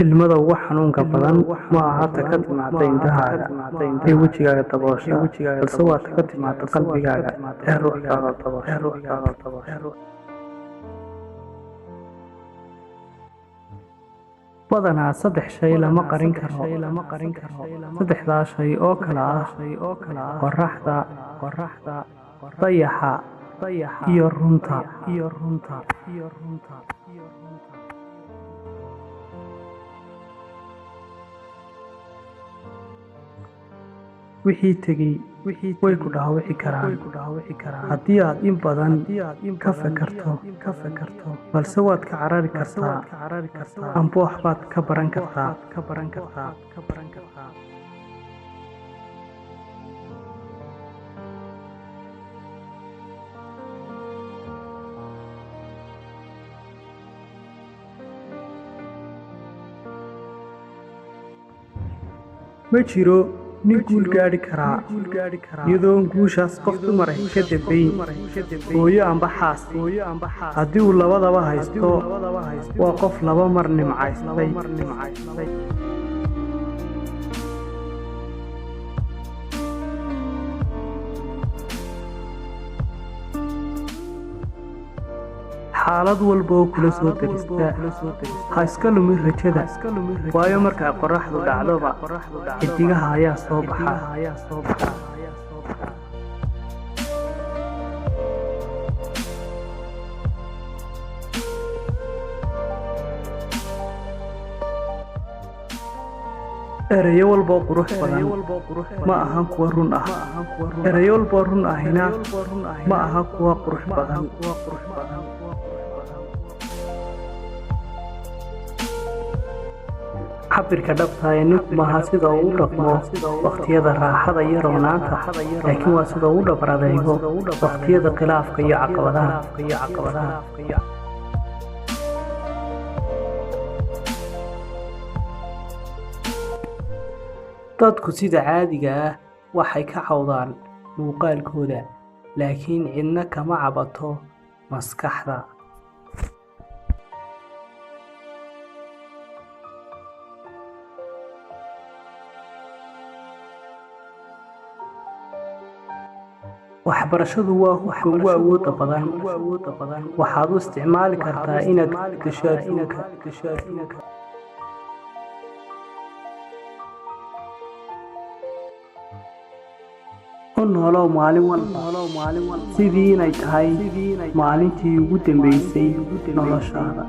ilmada ugu xanuunka badan ma aha ta ka timaada indhahaaga ee wejigaaga daboosha balse waa ta ka timaada qalbigaaga ee ruuxdaada daboosha badanaa saddex shay lama qarin karo saddexdaa shay oo kala ah qorraxda dayaxa iyo runta wixii tegey way ku dhaawici karaan haddii aad in badan ka fekerto balse waad ka carari kartaa amba waxbaad ka baran kartaa ma jiro nin guul gaadhi karaa iyadoon guushaas qof dumar ah ka dambayn hooyo amba xaas haddii uu labadaba haysto waa qof laba mar nimcaystay xaalad walba oo kula soo darista ha iska lumin rajada waayo markaa qorraxdu dhacdoba xidigaha ayaa soo baxa erayo walba qurux badan ma ahan kuwa run ah erayo walba run ahina ma aha kuwa qurux badan cabirka dhabta ee ninku maaha sida uu u dhaqmo waqtiyada raaxada iyo roonaanta laakiin waa sida uu u dhabar adeego waqtiyada khilaafka iyo caqabadaha dadku sida caadiga ah waxay ka cawdaan muuqaalkooda laakiin cidna kama cabato maskaxda waxbarashadu waa hubka ugu awoodda badan waxaad u isticmaali kartaa inaad gasho adduunka u noolow maalin walba sidii inay tahay maalintii ugu dambaysay noloshaada